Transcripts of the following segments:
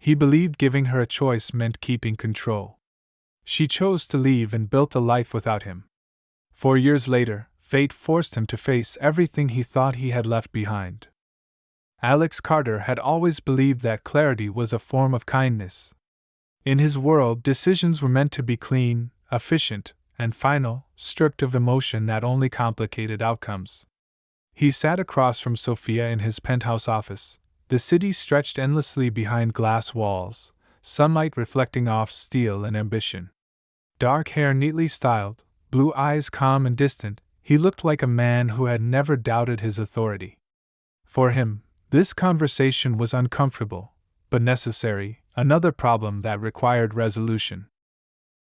He believed giving her a choice meant keeping control. She chose to leave and built a life without him. 4 years later, fate forced him to face everything he thought he had left behind. Alex Carter had always believed that clarity was a form of kindness. In his world, decisions were meant to be clean, efficient, and final, stripped of emotion that only complicated outcomes. He sat across from Sophia in his penthouse office. The city stretched endlessly behind glass walls, sunlight reflecting off steel and ambition. Dark hair neatly styled, blue eyes calm and distant, he looked like a man who had never doubted his authority. For him, this conversation was uncomfortable, but necessary, another problem that required resolution.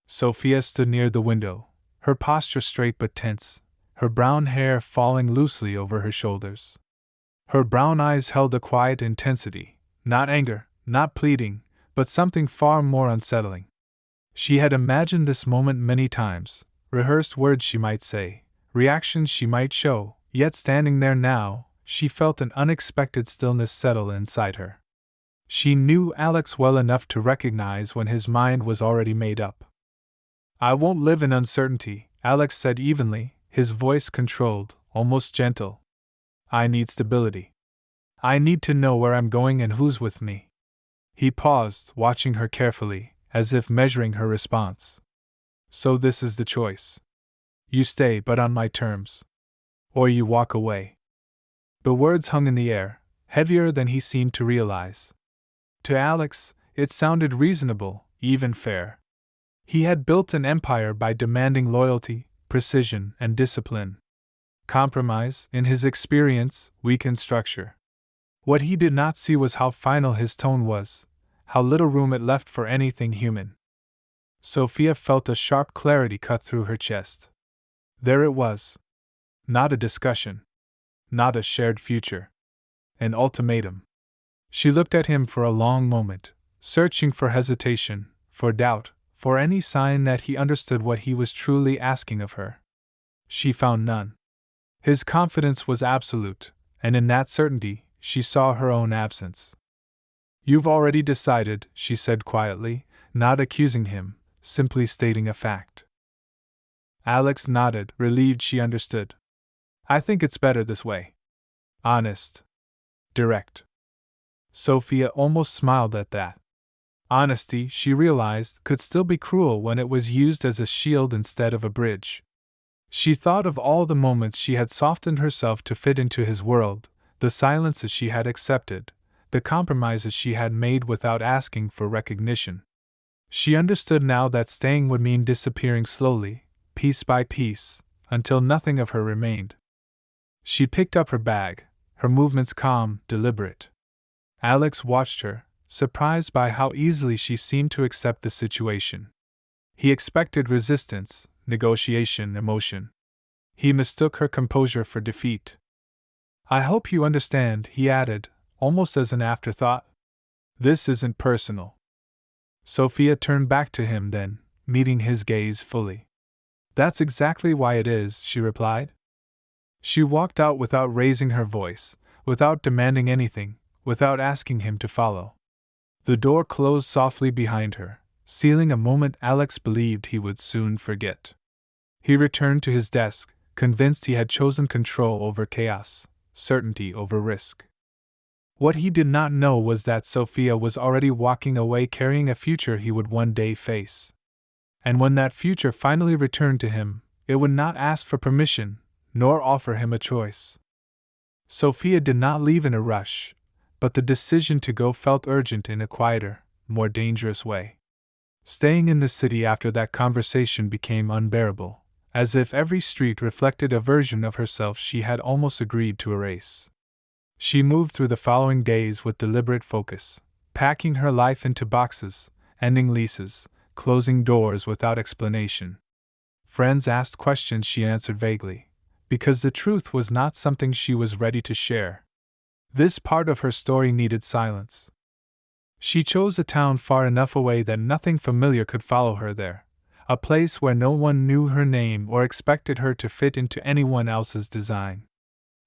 Sophia stood near the window, her posture straight but tense, her brown hair falling loosely over her shoulders. Her brown eyes held a quiet intensity, not anger, not pleading, but something far more unsettling. She had imagined this moment many times, rehearsed words she might say, reactions she might show, yet standing there now, she felt an unexpected stillness settle inside her. She knew Alex well enough to recognize when his mind was already made up. "I won't live in uncertainty," Alex said evenly, his voice controlled, almost gentle. "I need stability. I need to know where I'm going and who's with me." He paused, watching her carefully, as if measuring her response. "So this is the choice. You stay, but on my terms. Or you walk away." The words hung in the air, heavier than he seemed to realize. To Alex, it sounded reasonable, even fair. He had built an empire by demanding loyalty, precision, and discipline. Compromise, in his experience, weakened structure. What he did not see was how final his tone was, how little room it left for anything human. Sophia felt a sharp clarity cut through her chest. There it was. Not a discussion. Not a shared future. An ultimatum. She looked at him for a long moment, searching for hesitation, for doubt, for any sign that he understood what he was truly asking of her. She found none. His confidence was absolute, and in that certainty, she saw her own absence. "You've already decided," she said quietly, not accusing him, simply stating a fact. Alex nodded, relieved she understood. "I think it's better this way. Honest. Direct." Sophia almost smiled at that. Honesty, she realized, could still be cruel when it was used as a shield instead of a bridge. She thought of all the moments she had softened herself to fit into his world, the silences she had accepted, the compromises she had made without asking for recognition. She understood now that staying would mean disappearing slowly, piece by piece, until nothing of her remained. She picked up her bag, her movements calm, deliberate. Alex watched her, surprised by how easily she seemed to accept the situation. He expected resistance, negotiation, emotion. He mistook her composure for defeat. "I hope you understand," he added, almost as an afterthought. "This isn't personal." Sophia turned back to him then, meeting his gaze fully. "That's exactly why it is," she replied. She walked out without raising her voice, without demanding anything, without asking him to follow. The door closed softly behind her, sealing a moment Alex believed he would soon forget. He returned to his desk, convinced he had chosen control over chaos, certainty over risk. What he did not know was that Sophia was already walking away carrying a future he would one day face. And when that future finally returned to him, it would not ask for permission, nor offer him a choice. Sophia did not leave in a rush, but the decision to go felt urgent in a quieter, more dangerous way. Staying in the city after that conversation became unbearable, as if every street reflected a version of herself she had almost agreed to erase. She moved through the following days with deliberate focus, packing her life into boxes, ending leases, closing doors without explanation. Friends asked questions she answered vaguely, because the truth was not something she was ready to share. This part of her story needed silence. She chose a town far enough away that nothing familiar could follow her there, a place where no one knew her name or expected her to fit into anyone else's design.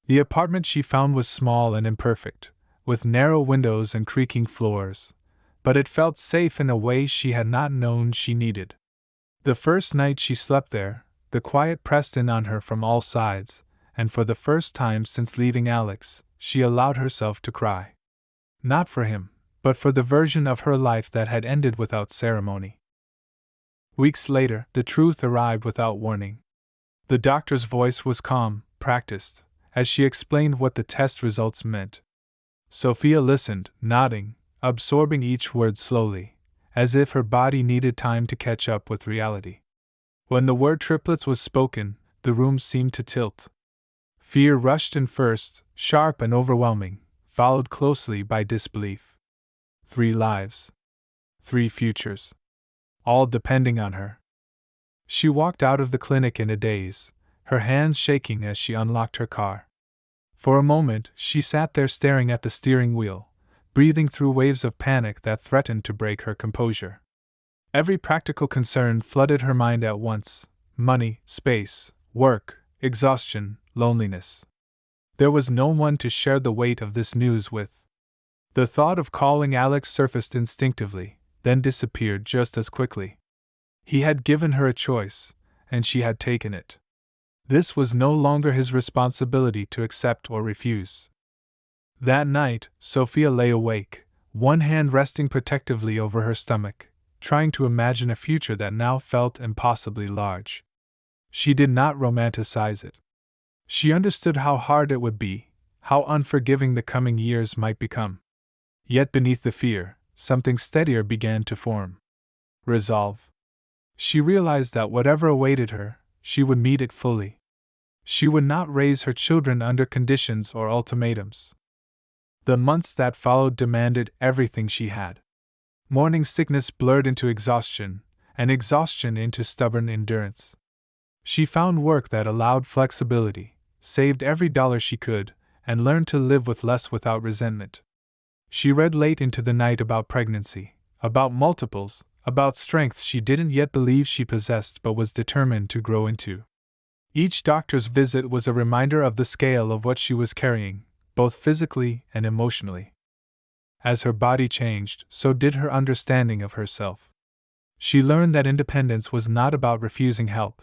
The apartment she found was small and imperfect, with narrow windows and creaking floors, but it felt safe in a way she had not known she needed. The first night she slept there, the quiet pressed in on her from all sides, and for the first time since leaving Alex, she allowed herself to cry. Not for him, but for the version of her life that had ended without ceremony. Weeks later, the truth arrived without warning. The doctor's voice was calm, practiced, as she explained what the test results meant. Sophia listened, nodding, absorbing each word slowly, as if her body needed time to catch up with reality. When the word triplets was spoken, the room seemed to tilt. Fear rushed in first, sharp and overwhelming, followed closely by disbelief. 3 lives. 3 futures. All depending on her. She walked out of the clinic in a daze, her hands shaking as she unlocked her car. For a moment, she sat there staring at the steering wheel, breathing through waves of panic that threatened to break her composure. Every practical concern flooded her mind at once: money, space, work, exhaustion, loneliness. There was no one to share the weight of this news with. The thought of calling Alex surfaced instinctively, then disappeared just as quickly. He had given her a choice, and she had taken it. This was no longer his responsibility to accept or refuse. That night, Sophia lay awake, one hand resting protectively over her stomach, trying to imagine a future that now felt impossibly large. She did not romanticize it. She understood how hard it would be, how unforgiving the coming years might become. Yet beneath the fear, something steadier began to form. Resolve. She realized that whatever awaited her, she would meet it fully. She would not raise her children under conditions or ultimatums. The months that followed demanded everything she had. Morning sickness blurred into exhaustion, and exhaustion into stubborn endurance. She found work that allowed flexibility, saved every dollar she could, and learned to live with less without resentment. She read late into the night about pregnancy, about multiples, about strength she didn't yet believe she possessed but was determined to grow into. Each doctor's visit was a reminder of the scale of what she was carrying, both physically and emotionally. As her body changed, so did her understanding of herself. She learned that independence was not about refusing help,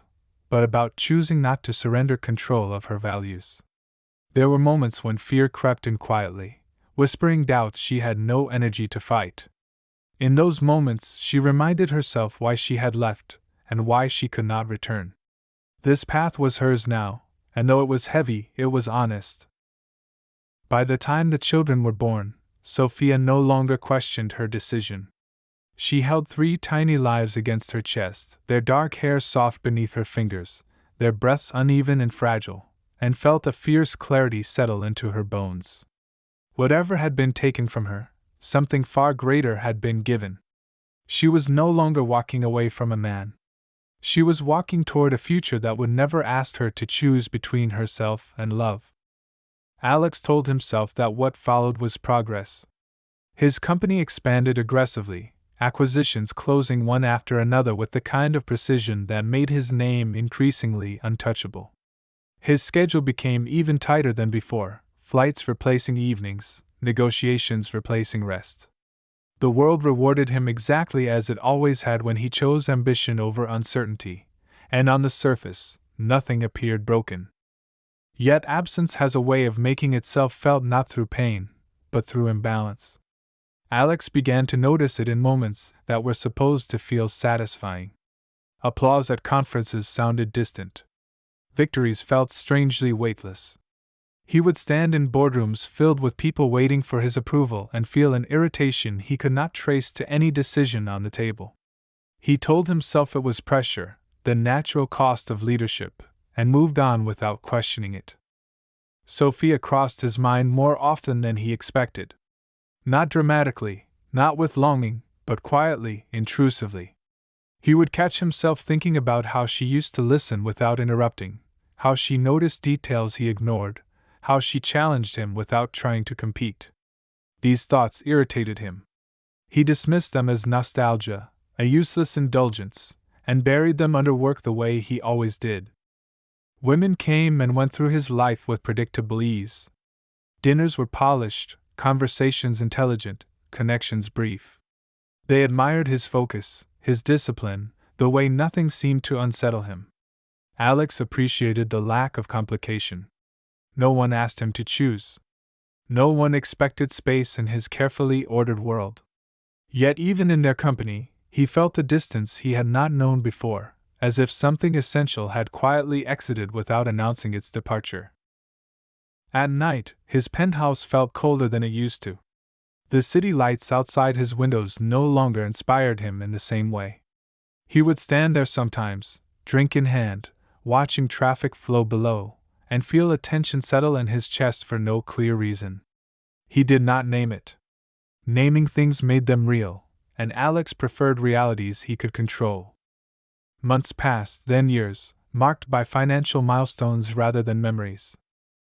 but about choosing not to surrender control of her values. There were moments when fear crept in quietly, whispering doubts she had no energy to fight. In those moments, she reminded herself why she had left, and why she could not return. This path was hers now, and though it was heavy, it was honest. By the time the children were born, Sophia no longer questioned her decision. She held 3 tiny lives against her chest, their dark hair soft beneath her fingers, their breaths uneven and fragile, and felt a fierce clarity settle into her bones. Whatever had been taken from her, something far greater had been given. She was no longer walking away from a man. She was walking toward a future that would never ask her to choose between herself and love. Alex told himself that what followed was progress. His company expanded aggressively, acquisitions closing one after another with the kind of precision that made his name increasingly untouchable. His schedule became even tighter than before, flights replacing evenings, negotiations replacing rest. The world rewarded him exactly as it always had when he chose ambition over uncertainty, and on the surface, nothing appeared broken. Yet absence has a way of making itself felt not through pain, but through imbalance. Alex began to notice it in moments that were supposed to feel satisfying. Applause at conferences sounded distant. Victories felt strangely weightless. He would stand in boardrooms filled with people waiting for his approval and feel an irritation he could not trace to any decision on the table. He told himself it was pressure, the natural cost of leadership, and moved on without questioning it. Sophia crossed his mind more often than he expected. Not dramatically, not with longing, but quietly, intrusively. He would catch himself thinking about how she used to listen without interrupting, how she noticed details he ignored, how she challenged him without trying to compete. These thoughts irritated him. He dismissed them as nostalgia, a useless indulgence, and buried them under work the way he always did. Women came and went through his life with predictable ease. Dinners were polished, conversations intelligent, connections brief. They admired his focus, his discipline, the way nothing seemed to unsettle him. Alex appreciated the lack of complication. No one asked him to choose. No one expected space in his carefully ordered world. Yet even in their company, he felt a distance he had not known before, as if something essential had quietly exited without announcing its departure. At night, his penthouse felt colder than it used to. The city lights outside his windows no longer inspired him in the same way. He would stand there sometimes, drink in hand, watching traffic flow below, and feel a tension settle in his chest for no clear reason. He did not name it. Naming things made them real, and Alex preferred realities he could control. Months passed, then years, marked by financial milestones rather than memories.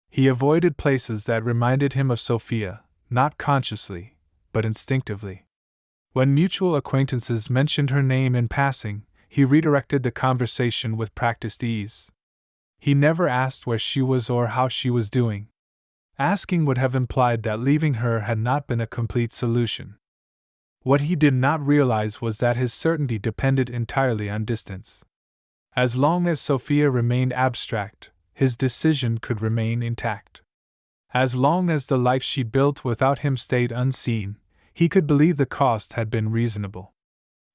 He avoided places that reminded him of Sophia, not consciously, but instinctively. When mutual acquaintances mentioned her name in passing, he redirected the conversation with practiced ease. He never asked where she was or how she was doing. Asking would have implied that leaving her had not been a complete solution. What he did not realize was that his certainty depended entirely on distance. As long as Sophia remained abstract, his decision could remain intact. As long as the life she built without him stayed unseen, he could believe the cost had been reasonable.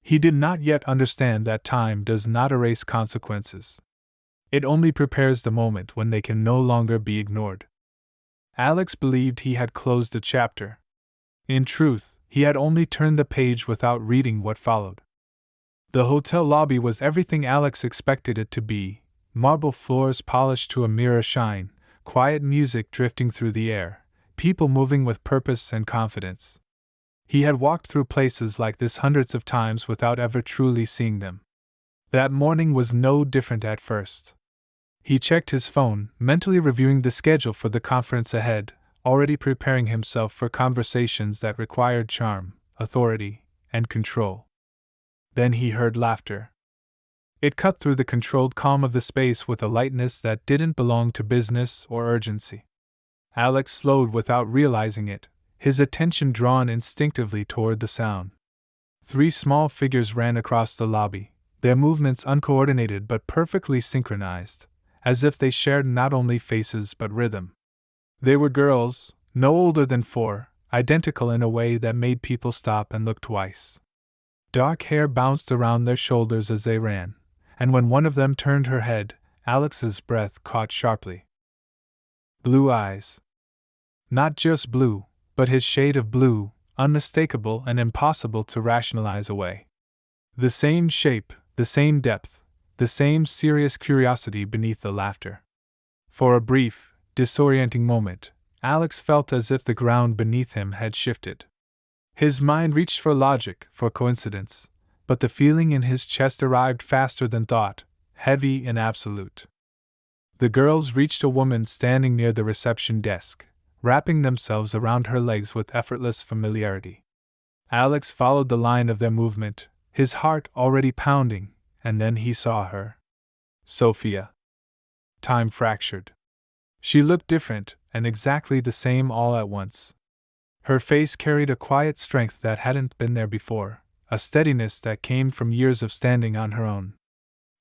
He did not yet understand that time does not erase consequences. It only prepares the moment when they can no longer be ignored. Alex believed he had closed a chapter. In truth, he had only turned the page without reading what followed. The hotel lobby was everything Alex expected it to be: marble floors polished to a mirror shine, quiet music drifting through the air, people moving with purpose and confidence. He had walked through places like this hundreds of times without ever truly seeing them. That morning was no different at first. He checked his phone, mentally reviewing the schedule for the conference ahead, already preparing himself for conversations that required charm, authority, and control. Then he heard laughter. It cut through the controlled calm of the space with a lightness that didn't belong to business or urgency. Alex slowed without realizing it, his attention drawn instinctively toward the sound. 3 small figures ran across the lobby, their movements uncoordinated but perfectly synchronized, as if they shared not only faces but rhythm. They were girls, no older than 4, identical in a way that made people stop and look twice. Dark hair bounced around their shoulders as they ran, and when one of them turned her head, Alex's breath caught sharply. Blue eyes. Not just blue, but his shade of blue, unmistakable and impossible to rationalize away. The same shape, the same depth, the same serious curiosity beneath the laughter. For a brief, disorienting moment, Alex felt as if the ground beneath him had shifted. His mind reached for logic, for coincidence, but the feeling in his chest arrived faster than thought, heavy and absolute. The girls reached a woman standing near the reception desk, wrapping themselves around her legs with effortless familiarity. Alex followed the line of their movement, his heart already pounding, and then he saw her. Sophia. Time fractured. She looked different, and exactly the same all at once. Her face carried a quiet strength that hadn't been there before, a steadiness that came from years of standing on her own.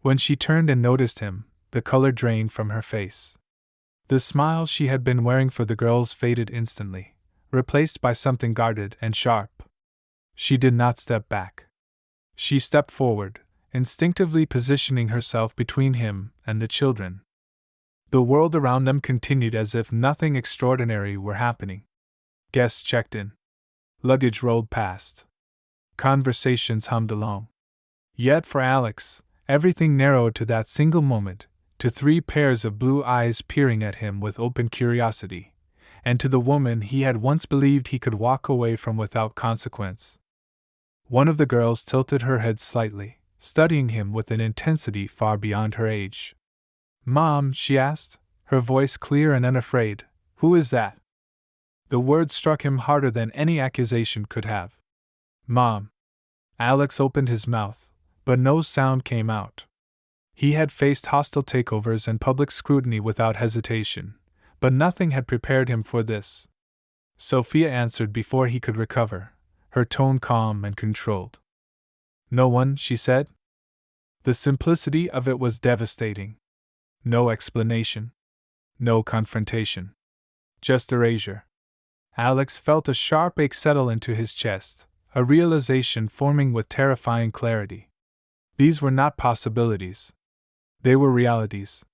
When she turned and noticed him, the color drained from her face. The smile she had been wearing for the girls faded instantly, replaced by something guarded and sharp. She did not step back. She stepped forward, instinctively positioning herself between him and the children. The world around them continued as if nothing extraordinary were happening. Guests checked in. Luggage rolled past. Conversations hummed along. Yet for Alex, everything narrowed to that single moment, to 3 pairs of blue eyes peering at him with open curiosity, and to the woman he had once believed he could walk away from without consequence. One of the girls tilted her head slightly, studying him with an intensity far beyond her age. "Mom," she asked, her voice clear and unafraid, "who is that?" The words struck him harder than any accusation could have. "Mom." Alex opened his mouth, but no sound came out. He had faced hostile takeovers and public scrutiny without hesitation, but nothing had prepared him for this. Sophia answered before he could recover, her tone calm and controlled. No one, she said. The simplicity of it was devastating. No explanation. No confrontation. Just erasure. Alex felt a sharp ache settle into his chest, a realization forming with terrifying clarity. These were not possibilities. They were realities.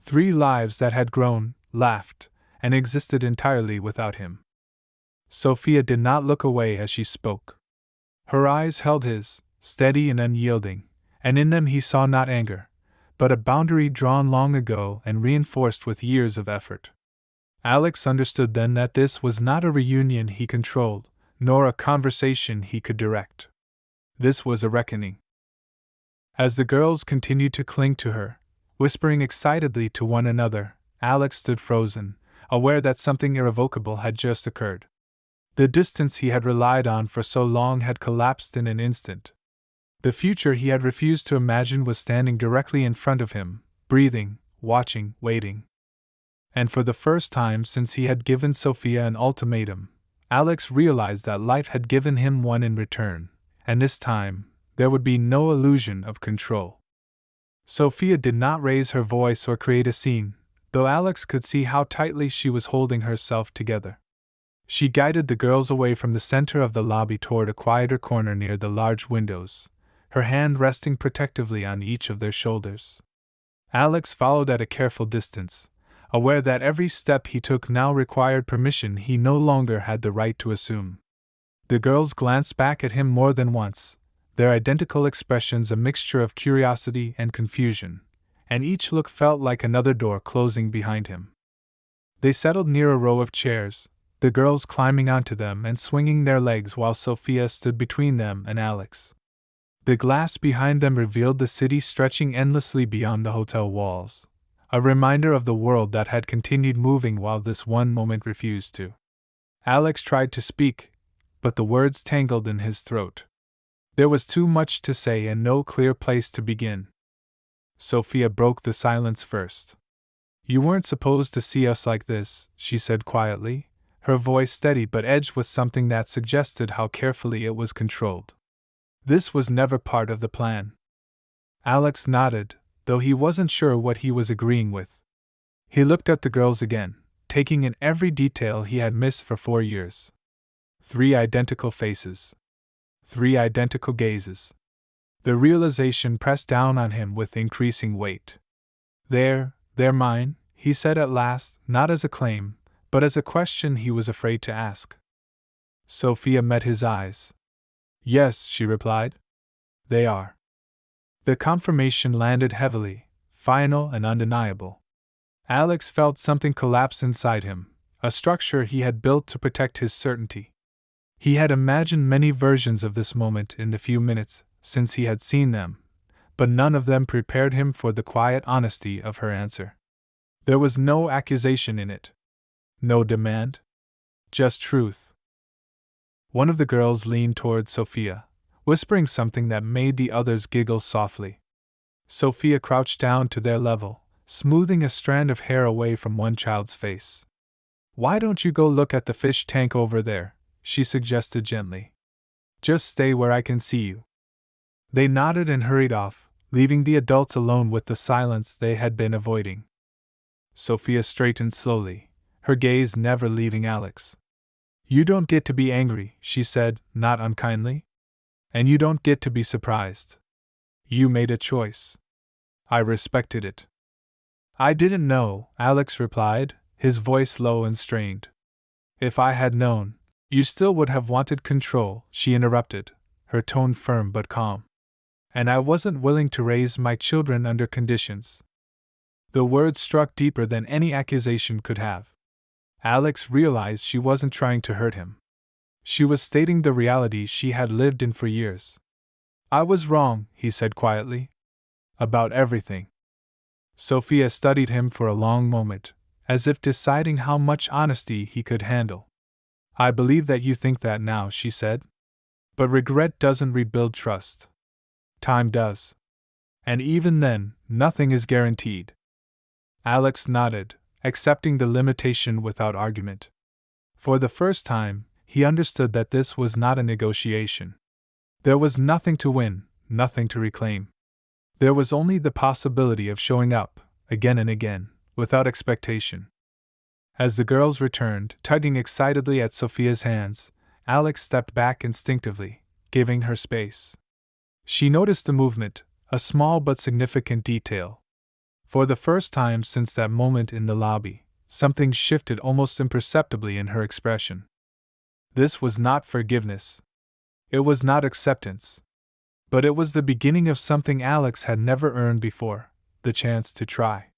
3 lives that had grown, laughed, and existed entirely without him. Sophia did not look away as she spoke. Her eyes held his, steady and unyielding, and in them he saw not anger, but a boundary drawn long ago and reinforced with years of effort. Alex understood then that this was not a reunion he controlled, nor a conversation he could direct. This was a reckoning. As the girls continued to cling to her, whispering excitedly to one another, Alex stood frozen, aware that something irrevocable had just occurred. The distance he had relied on for so long had collapsed in an instant. The future he had refused to imagine was standing directly in front of him, breathing, watching, waiting. And for the first time since he had given Sophia an ultimatum, Alex realized that life had given him one in return, and this time, there would be no illusion of control. Sophia did not raise her voice or create a scene, though Alex could see how tightly she was holding herself together. She guided the girls away from the center of the lobby toward a quieter corner near the large windows, her hand resting protectively on each of their shoulders. Alex followed at a careful distance, aware that every step he took now required permission he no longer had the right to assume. The girls glanced back at him more than once, their identical expressions a mixture of curiosity and confusion, and each look felt like another door closing behind him. They settled near a row of chairs, the girls climbing onto them and swinging their legs while Sophia stood between them and Alex. The glass behind them revealed the city stretching endlessly beyond the hotel walls, a reminder of the world that had continued moving while this one moment refused to. Alex tried to speak, but the words tangled in his throat. There was too much to say and no clear place to begin. Sophia broke the silence first. "You weren't supposed to see us like this," she said quietly, her voice steady but edged with something that suggested how carefully it was controlled. "This was never part of the plan." Alex nodded, though he wasn't sure what he was agreeing with. He looked at the girls again, taking in every detail he had missed for 4 years. 3 identical faces. 3 identical gazes. The realization pressed down on him with increasing weight. They're mine," he said at last, not as a claim, but as a question he was afraid to ask. Sophia met his eyes. "Yes," she replied. "They are." The confirmation landed heavily, final and undeniable. Alex felt something collapse inside him, a structure he had built to protect his certainty. He had imagined many versions of this moment in the few minutes since he had seen them, but none of them prepared him for the quiet honesty of her answer. There was no accusation in it. No demand. Just truth. One of the girls leaned toward Sophia, whispering something that made the others giggle softly. Sophia crouched down to their level, smoothing a strand of hair away from one child's face. "Why don't you go look at the fish tank over there?" she suggested gently. "Just stay where I can see you." They nodded and hurried off, leaving the adults alone with the silence they had been avoiding. Sophia straightened slowly, her gaze never leaving Alex. "You don't get to be angry," she said, not unkindly. "And you don't get to be surprised. You made a choice. I respected it." "I didn't know," Alex replied, his voice low and strained. "If I had known, you still would have wanted control," she interrupted, her tone firm but calm. "And I wasn't willing to raise my children under conditions." The words struck deeper than any accusation could have. Alex realized she wasn't trying to hurt him. She was stating the reality she had lived in for years. "I was wrong," he said quietly. "About everything." Sophia studied him for a long moment, as if deciding how much honesty he could handle. "I believe that you think that now," she said. "But regret doesn't rebuild trust. Time does. And even then, nothing is guaranteed." Alex nodded, accepting the limitation without argument. For the first time, he understood that this was not a negotiation. There was nothing to win, nothing to reclaim. There was only the possibility of showing up, again and again, without expectation. As the girls returned, tugging excitedly at Sophia's hands, Alex stepped back instinctively, giving her space. She noticed the movement, a small but significant detail. For the first time since that moment in the lobby, something shifted almost imperceptibly in her expression. This was not forgiveness. It was not acceptance. But it was the beginning of something Alex had never earned before, the chance to try.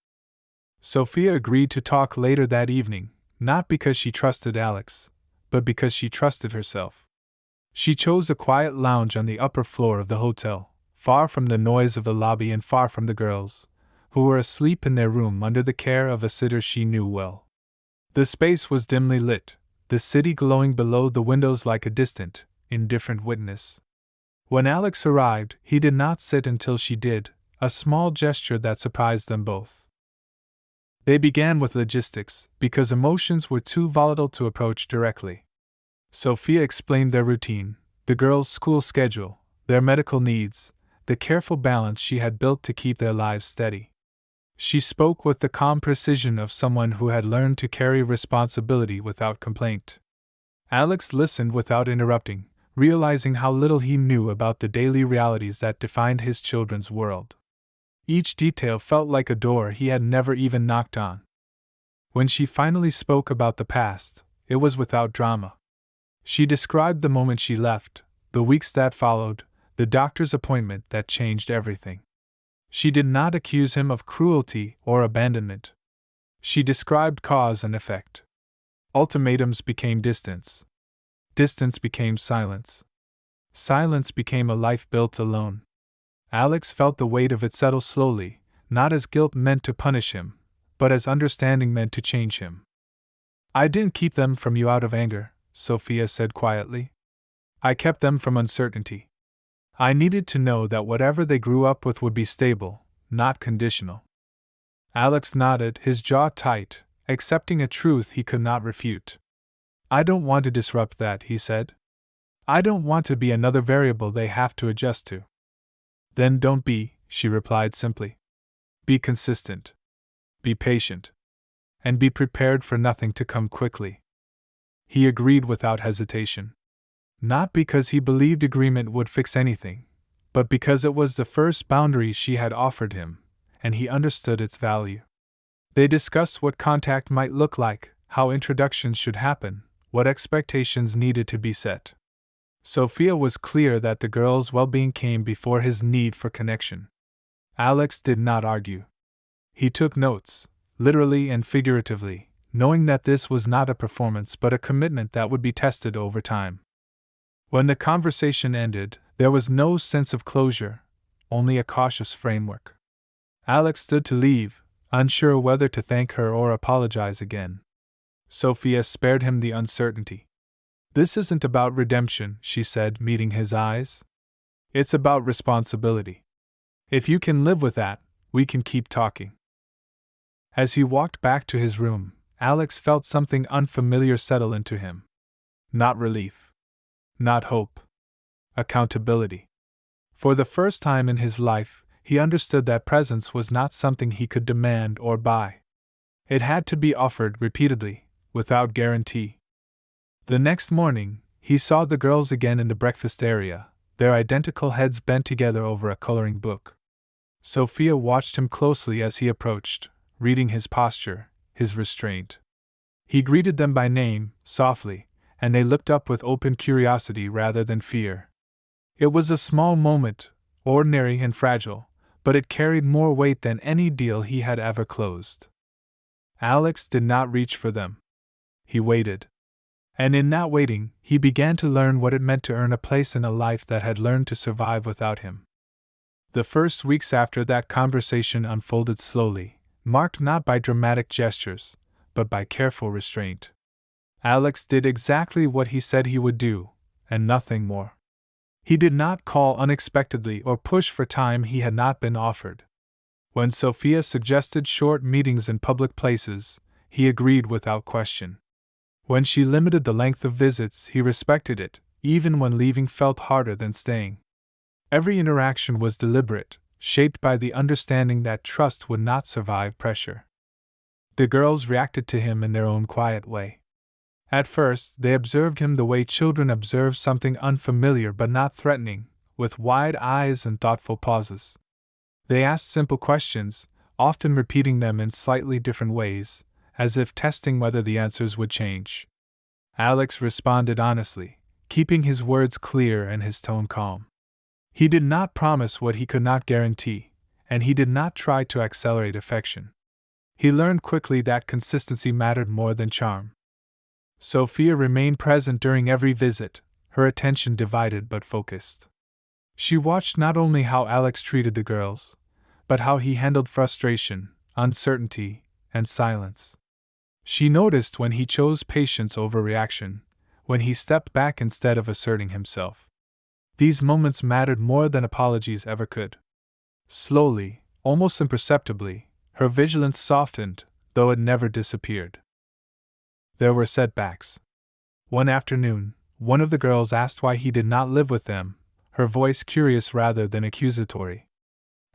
Sophia agreed to talk later that evening, not because she trusted Alex, but because she trusted herself. She chose a quiet lounge on the upper floor of the hotel, far from the noise of the lobby and far from the girls, who were asleep in their room under the care of a sitter she knew well. The space was dimly lit, the city glowing below the windows like a distant, indifferent witness. When Alex arrived, he did not sit until she did, a small gesture that surprised them both. They began with logistics, because emotions were too volatile to approach directly. Sophia explained their routine, the girls' school schedule, their medical needs, the careful balance she had built to keep their lives steady. She spoke with the calm precision of someone who had learned to carry responsibility without complaint. Alex listened without interrupting, realizing how little he knew about the daily realities that defined his children's world. Each detail felt like a door he had never even knocked on. When she finally spoke about the past, it was without drama. She described the moment she left, the weeks that followed, the doctor's appointment that changed everything. She did not accuse him of cruelty or abandonment. She described cause and effect. Ultimatums became distance. Distance became silence. Silence became a life built alone. Alex felt the weight of it settle slowly, not as guilt meant to punish him, but as understanding meant to change him. "I didn't keep them from you out of anger," Sophia said quietly. "I kept them from uncertainty. I needed to know that whatever they grew up with would be stable, not conditional." Alex nodded, his jaw tight, accepting a truth he could not refute. "I don't want to disrupt that," he said. "I don't want to be another variable they have to adjust to." "Then don't be," she replied simply. "Be consistent. Be patient. And be prepared for nothing to come quickly." He agreed without hesitation. Not because he believed agreement would fix anything, but because it was the first boundary she had offered him, and he understood its value. They discussed what contact might look like, how introductions should happen, what expectations needed to be set. Sophia was clear that the girl's well-being came before his need for connection. Alex did not argue. He took notes, literally and figuratively, knowing that this was not a performance but a commitment that would be tested over time. When the conversation ended, there was no sense of closure, only a cautious framework. Alex stood to leave, unsure whether to thank her or apologize again. Sophia spared him the uncertainty. "This isn't about redemption," she said, meeting his eyes. "It's about responsibility. If you can live with that, we can keep talking." As he walked back to his room, Alex felt something unfamiliar settle into him. Not relief. Not hope. Accountability. For the first time in his life, he understood that presence was not something he could demand or buy. It had to be offered repeatedly, without guarantee. The next morning, he saw the girls again in the breakfast area, their identical heads bent together over a coloring book. Sophia watched him closely as he approached, reading his posture, his restraint. He greeted them by name, softly, and they looked up with open curiosity rather than fear. It was a small moment, ordinary and fragile, but it carried more weight than any deal he had ever closed. Alex did not reach for them. He waited. And in that waiting, he began to learn what it meant to earn a place in a life that had learned to survive without him. The first weeks after that conversation unfolded slowly, marked not by dramatic gestures, but by careful restraint. Alex did exactly what he said he would do, and nothing more. He did not call unexpectedly or push for time he had not been offered. When Sophia suggested short meetings in public places, he agreed without question. When she limited the length of visits, he respected it, even when leaving felt harder than staying. Every interaction was deliberate, shaped by the understanding that trust would not survive pressure. The girls reacted to him in their own quiet way. At first, they observed him the way children observe something unfamiliar but not threatening, with wide eyes and thoughtful pauses. They asked simple questions, often repeating them in slightly different ways, as if testing whether the answers would change. Alex responded honestly, keeping his words clear and his tone calm. He did not promise what he could not guarantee, and he did not try to accelerate affection. He learned quickly that consistency mattered more than charm. Sophia remained present during every visit, her attention divided but focused. She watched not only how Alex treated the girls, but how he handled frustration, uncertainty, and silence. She noticed when he chose patience over reaction, when he stepped back instead of asserting himself. These moments mattered more than apologies ever could. Slowly, almost imperceptibly, her vigilance softened, though it never disappeared. There were setbacks. One afternoon, one of the girls asked why he did not live with them, her voice curious rather than accusatory.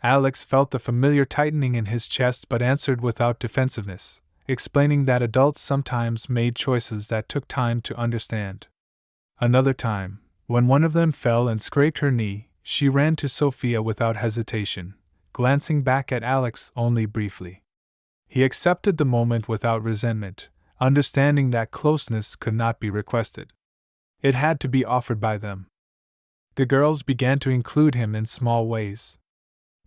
Alex felt the familiar tightening in his chest but answered without defensiveness, explaining that adults sometimes made choices that took time to understand. Another time, when one of them fell and scraped her knee, she ran to Sophia without hesitation, glancing back at Alex only briefly. He accepted the moment without resentment, understanding that closeness could not be requested. It had to be offered by them. The girls began to include him in small ways.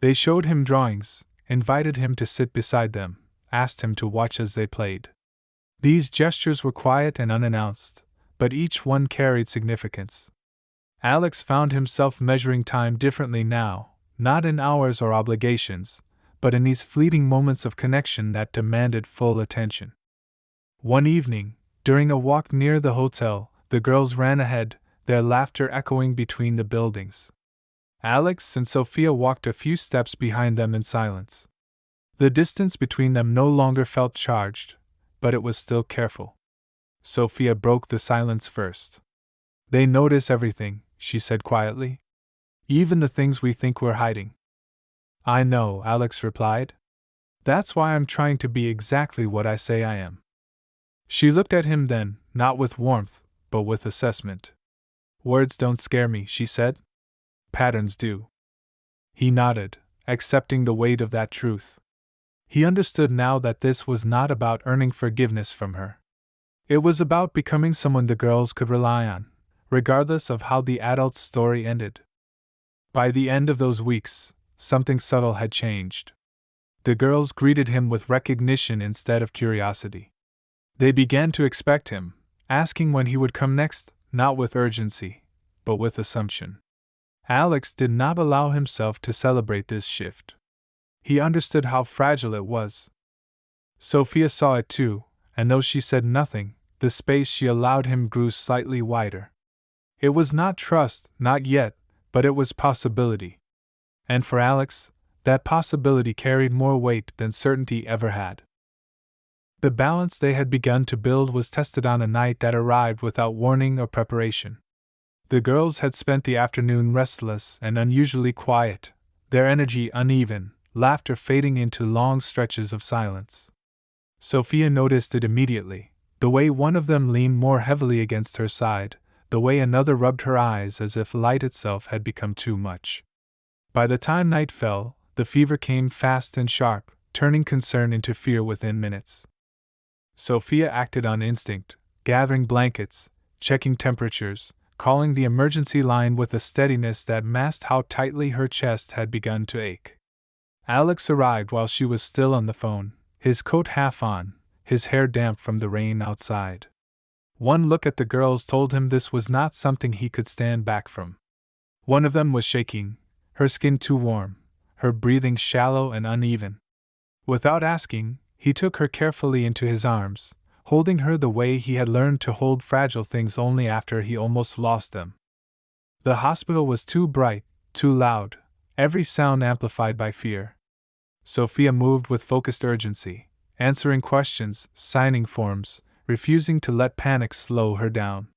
They showed him drawings, invited him to sit beside them, asked him to watch as they played. These gestures were quiet and unannounced, but each one carried significance. Alex found himself measuring time differently now, not in hours or obligations, but in these fleeting moments of connection that demanded full attention. One evening, during a walk near the hotel, the girls ran ahead, their laughter echoing between the buildings. Alex and Sophia walked a few steps behind them in silence. The distance between them no longer felt charged, but it was still careful. Sophia broke the silence first. "They notice everything," she said quietly. "Even the things we think we're hiding." "I know," Alex replied. "That's why I'm trying to be exactly what I say I am." She looked at him then, not with warmth, but with assessment. "Words don't scare me," she said. "Patterns do." He nodded, accepting the weight of that truth. He understood now that this was not about earning forgiveness from her. It was about becoming someone the girls could rely on, regardless of how the adult's story ended. By the end of those weeks, something subtle had changed. The girls greeted him with recognition instead of curiosity. They began to expect him, asking when he would come next, not with urgency, but with assumption. Alex did not allow himself to celebrate this shift. He understood how fragile it was. Sophia saw it too, and though she said nothing, the space she allowed him grew slightly wider. It was not trust, not yet, but it was possibility. And for Alex, that possibility carried more weight than certainty ever had. The balance they had begun to build was tested on a night that arrived without warning or preparation. The girls had spent the afternoon restless and unusually quiet, their energy uneven, laughter fading into long stretches of silence. Sophia noticed it immediately, the way one of them leaned more heavily against her side, the way another rubbed her eyes as if light itself had become too much. By the time night fell, the fever came fast and sharp, turning concern into fear within minutes. Sophia acted on instinct, gathering blankets, checking temperatures, calling the emergency line with a steadiness that masked how tightly her chest had begun to ache. Alex arrived while she was still on the phone, his coat half on, his hair damp from the rain outside. One look at the girls told him this was not something he could stand back from. One of them was shaking, her skin too warm, her breathing shallow and uneven. Without asking, he took her carefully into his arms, holding her the way he had learned to hold fragile things only after he almost lost them. The hospital was too bright, too loud, every sound amplified by fear. Sophia moved with focused urgency, answering questions, signing forms, refusing to let panic slow her down.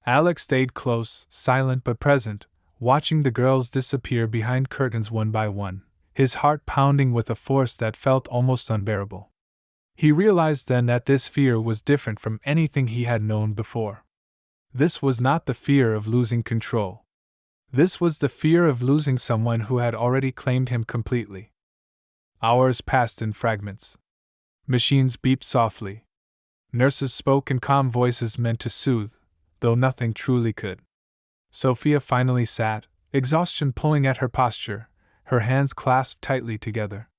Alex stayed close, silent but present, watching the girls disappear behind curtains one by one, his heart pounding with a force that felt almost unbearable. He realized then that this fear was different from anything he had known before. This was not the fear of losing control. This was the fear of losing someone who had already claimed him completely. Hours passed in fragments. Machines beeped softly. Nurses spoke in calm voices meant to soothe, though nothing truly could. Sophia finally sat, exhaustion pulling at her posture, her hands clasped tightly together.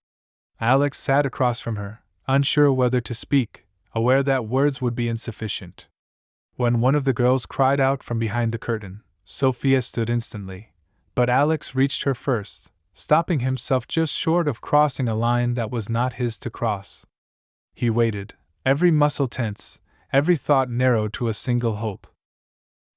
Alex sat across from her, unsure whether to speak, aware that words would be insufficient. When one of the girls cried out from behind the curtain, Sophia stood instantly, but Alex reached her first, stopping himself just short of crossing a line that was not his to cross. He waited, every muscle tense, every thought narrowed to a single hope.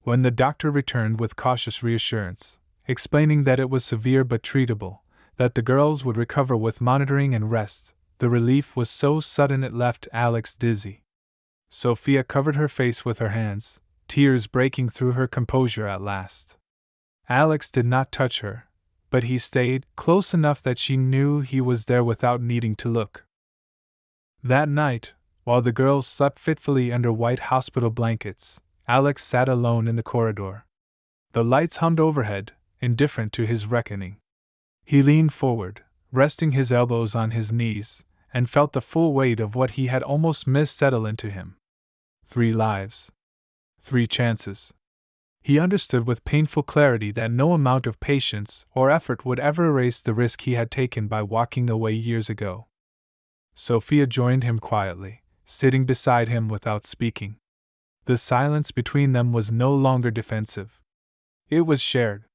When the doctor returned with cautious reassurance, explaining that it was severe but treatable, that the girls would recover with monitoring and rest, the relief was so sudden it left Alex dizzy. Sophia covered her face with her hands, tears breaking through her composure at last. Alex did not touch her, but he stayed close enough that she knew he was there without needing to look. That night, while the girls slept fitfully under white hospital blankets, Alex sat alone in the corridor. The lights hummed overhead, indifferent to his reckoning. He leaned forward, resting his elbows on his knees, and felt the full weight of what he had almost missed settle into him. 3 lives. 3 chances. He understood with painful clarity that no amount of patience or effort would ever erase the risk he had taken by walking away years ago. Sophia joined him quietly, sitting beside him without speaking. The silence between them was no longer defensive. It was shared.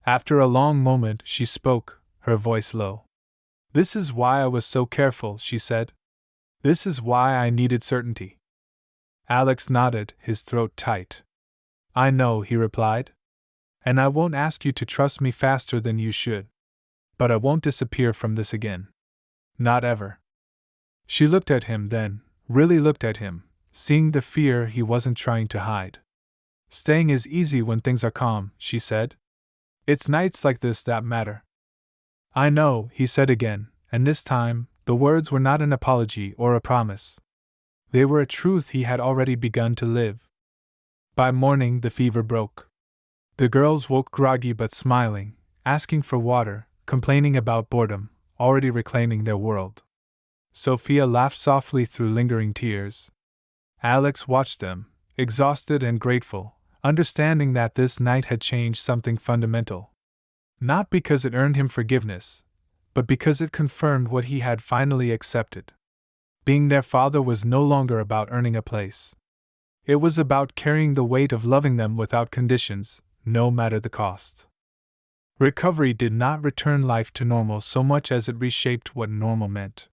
After a long moment, she spoke, her voice low. "This is why I was so careful," she said. "This is why I needed certainty." Alex nodded, his throat tight. "I know," he replied. "And I won't ask you to trust me faster than you should. But I won't disappear from this again. Not ever." She looked at him then, really looked at him, seeing the fear he wasn't trying to hide. "Staying is easy when things are calm," she said. "It's nights like this that matter." "I know," he said again, and this time, the words were not an apology or a promise. They were a truth he had already begun to live. By morning, the fever broke. The girls woke groggy but smiling, asking for water, complaining about boredom, already reclaiming their world. Sophia laughed softly through lingering tears. Alex watched them, exhausted and grateful, understanding that this night had changed something fundamental. Not because it earned him forgiveness, but because it confirmed what he had finally accepted. Being their father was no longer about earning a place. It was about carrying the weight of loving them without conditions, no matter the cost. Recovery did not return life to normal so much as it reshaped what normal meant.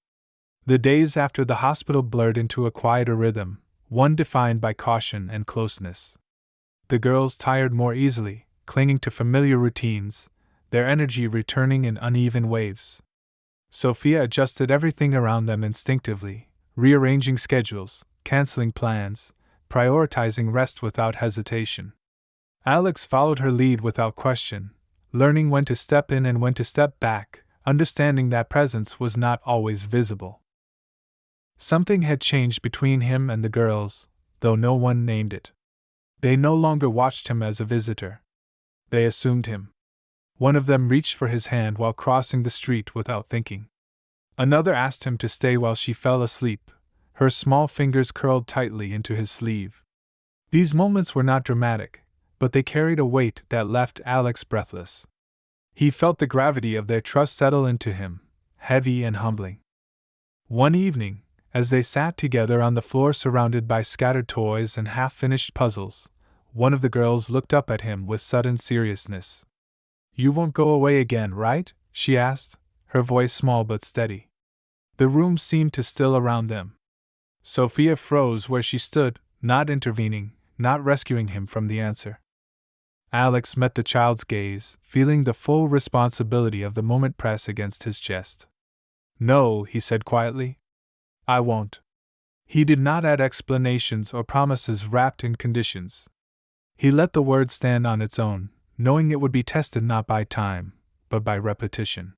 The days after the hospital blurred into a quieter rhythm, one defined by caution and closeness. The girls tired more easily, clinging to familiar routines, their energy returning in uneven waves. Sophia adjusted everything around them instinctively, rearranging schedules, canceling plans, prioritizing rest without hesitation. Alex followed her lead without question, learning when to step in and when to step back, understanding that presence was not always visible. Something had changed between him and the girls, though no one named it. They no longer watched him as a visitor. They assumed him. One of them reached for his hand while crossing the street without thinking. Another asked him to stay while she fell asleep, her small fingers curled tightly into his sleeve. These moments were not dramatic, but they carried a weight that left Alex breathless. He felt the gravity of their trust settle into him, heavy and humbling. One evening, as they sat together on the floor surrounded by scattered toys and half-finished puzzles, one of the girls looked up at him with sudden seriousness. "You won't go away again, right?" she asked, her voice small but steady. The room seemed to still around them. Sophia froze where she stood, not intervening, not rescuing him from the answer. Alex met the child's gaze, feeling the full responsibility of the moment press against his chest. "No," he said quietly. "I won't." He did not add explanations or promises wrapped in conditions. He let the word stand on its own, knowing it would be tested not by time, but by repetition.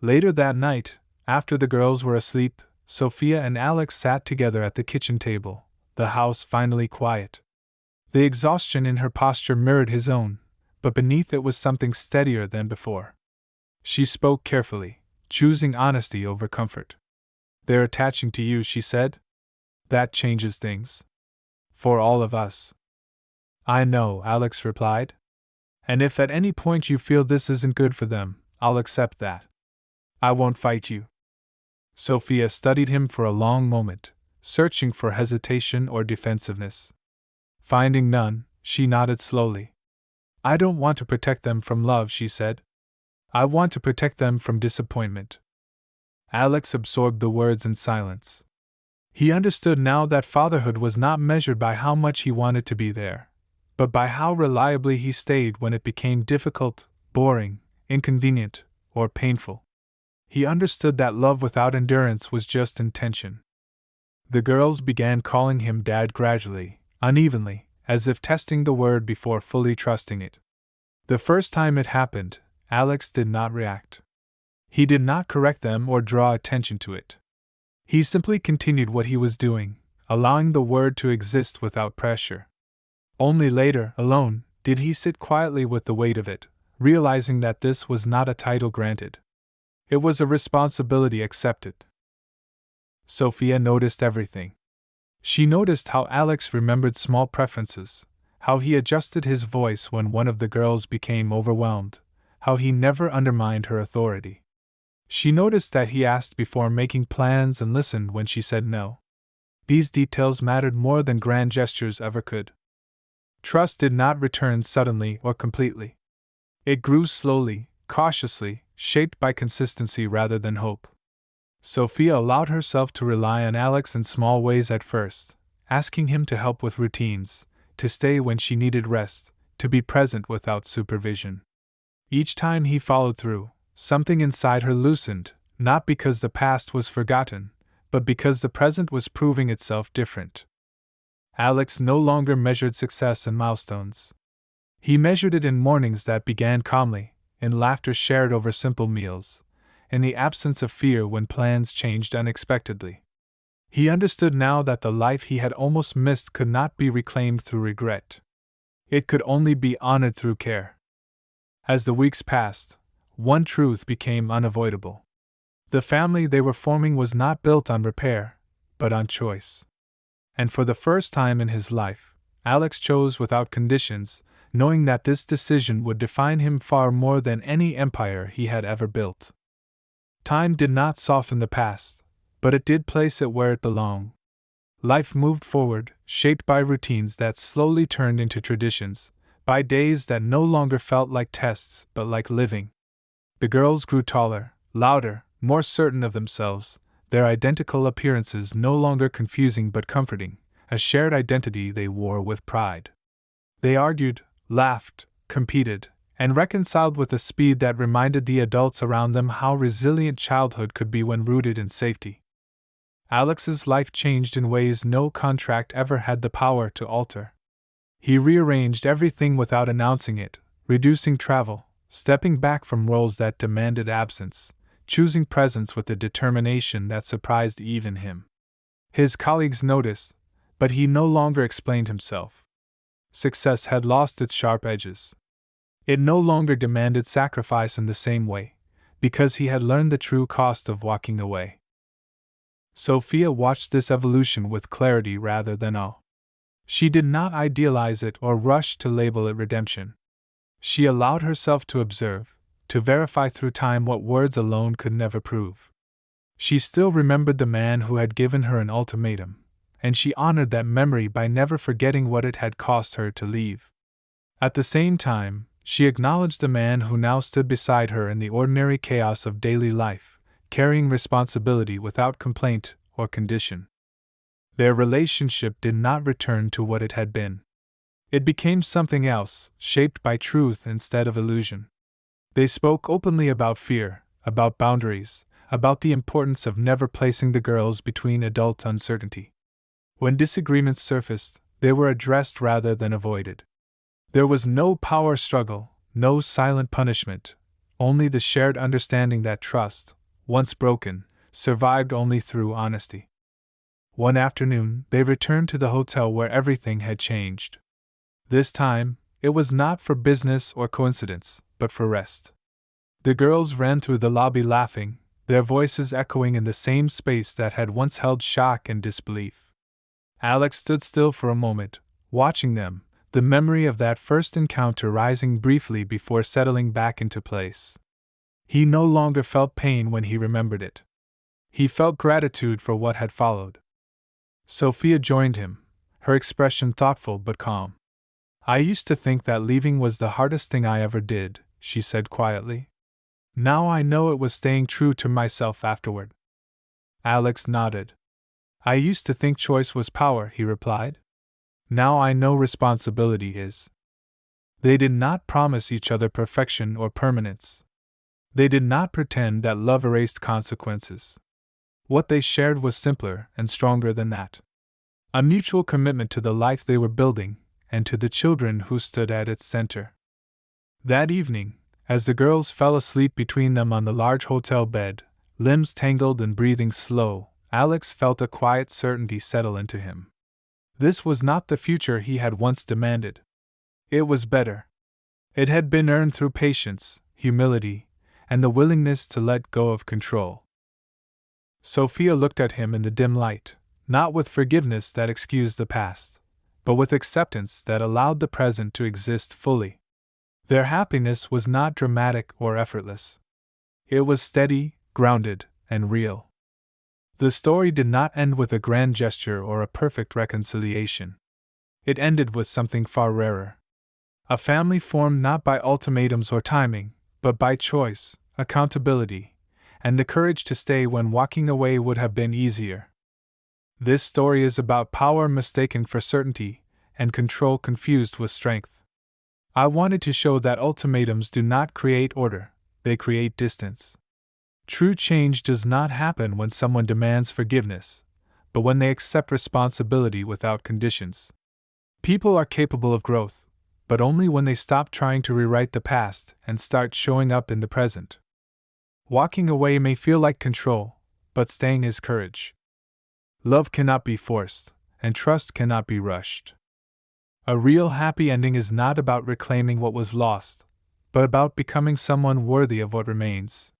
Later that night, after the girls were asleep, Sophia and Alex sat together at the kitchen table, the house finally quiet. The exhaustion in her posture mirrored his own, but beneath it was something steadier than before. She spoke carefully, choosing honesty over comfort. "They're attaching to you," she said. "That changes things. For all of us." "I know," Alex replied. "And if at any point you feel this isn't good for them, I'll accept that. I won't fight you." Sophia studied him for a long moment, searching for hesitation or defensiveness. Finding none, she nodded slowly. "I don't want to protect them from love," she said. "I want to protect them from disappointment." Alex absorbed the words in silence. He understood now that fatherhood was not measured by how much he wanted to be there, but by how reliably he stayed when it became difficult, boring, inconvenient, or painful. He understood that love without endurance was just intention. The girls began calling him Dad gradually, unevenly, as if testing the word before fully trusting it. The first time it happened, Alex did not react. He did not correct them or draw attention to it. He simply continued what he was doing, allowing the word to exist without pressure. Only later, alone, did he sit quietly with the weight of it, realizing that this was not a title granted. It was a responsibility accepted. Sophia noticed everything. She noticed how Alex remembered small preferences, how he adjusted his voice when one of the girls became overwhelmed, how he never undermined her authority. She noticed that he asked before making plans and listened when she said no. These details mattered more than grand gestures ever could. Trust did not return suddenly or completely. It grew slowly, cautiously, shaped by consistency rather than hope. Sophia allowed herself to rely on Alex in small ways at first, asking him to help with routines, to stay when she needed rest, to be present without supervision. Each time he followed through, something inside her loosened, not because the past was forgotten, but because the present was proving itself different. Alex no longer measured success in milestones. He measured it in mornings that began calmly, in laughter shared over simple meals, in the absence of fear when plans changed unexpectedly. He understood now that the life he had almost missed could not be reclaimed through regret. It could only be honored through care. As the weeks passed, one truth became unavoidable. The family they were forming was not built on repair, but on choice. And for the first time in his life, Alex chose without conditions, knowing that this decision would define him far more than any empire he had ever built. Time did not soften the past, but it did place it where it belonged. Life moved forward, shaped by routines that slowly turned into traditions, by days that no longer felt like tests but like living. The girls grew taller, louder, more certain of themselves, their identical appearances no longer confusing but comforting, a shared identity they wore with pride. They argued, laughed, competed, and reconciled with a speed that reminded the adults around them how resilient childhood could be when rooted in safety. Alex's life changed in ways no contract ever had the power to alter. He rearranged everything without announcing it, reducing travel, stepping back from roles that demanded absence, choosing presence with a determination that surprised even him. His colleagues noticed, but he no longer explained himself. Success had lost its sharp edges. It no longer demanded sacrifice in the same way, because he had learned the true cost of walking away. Sophia watched this evolution with clarity rather than awe. She did not idealize it or rush to label it redemption. She allowed herself to observe, to verify through time what words alone could never prove. She still remembered the man who had given her an ultimatum, and she honored that memory by never forgetting what it had cost her to leave. At the same time, she acknowledged the man who now stood beside her in the ordinary chaos of daily life, carrying responsibility without complaint or condition. Their relationship did not return to what it had been. It became something else, shaped by truth instead of illusion. They spoke openly about fear, about boundaries, about the importance of never placing the girls between adult uncertainty. When disagreements surfaced, they were addressed rather than avoided. There was no power struggle, no silent punishment, only the shared understanding that trust, once broken, survived only through honesty. One afternoon, they returned to the hotel where everything had changed. This time, it was not for business or coincidence, but for rest. The girls ran through the lobby laughing, their voices echoing in the same space that had once held shock and disbelief. Alex stood still for a moment, watching them, the memory of that first encounter rising briefly before settling back into place. He no longer felt pain when he remembered it. He felt gratitude for what had followed. Sophia joined him, her expression thoughtful but calm. "I used to think that leaving was the hardest thing I ever did," she said quietly. "Now I know it was staying true to myself afterward." Alex nodded. "I used to think choice was power," he replied. "Now I know responsibility is." They did not promise each other perfection or permanence. They did not pretend that love erased consequences. What they shared was simpler and stronger than that. A mutual commitment to the life they were building, and to the children who stood at its center. That evening, as the girls fell asleep between them on the large hotel bed, limbs tangled and breathing slow, Alex felt a quiet certainty settle into him. This was not the future he had once demanded. It was better. It had been earned through patience, humility, and the willingness to let go of control. Sophia looked at him in the dim light, not with forgiveness that excused the past, but with acceptance that allowed the present to exist fully. Their happiness was not dramatic or effortless. It was steady, grounded, and real. The story did not end with a grand gesture or a perfect reconciliation. It ended with something far rarer. A family formed not by ultimatums or timing, but by choice, accountability, and the courage to stay when walking away would have been easier. This story is about power mistaken for certainty, and control confused with strength. I wanted to show that ultimatums do not create order, they create distance. True change does not happen when someone demands forgiveness, but when they accept responsibility without conditions. People are capable of growth, but only when they stop trying to rewrite the past and start showing up in the present. Walking away may feel like control, but staying is courage. Love cannot be forced, and trust cannot be rushed. A real happy ending is not about reclaiming what was lost, but about becoming someone worthy of what remains.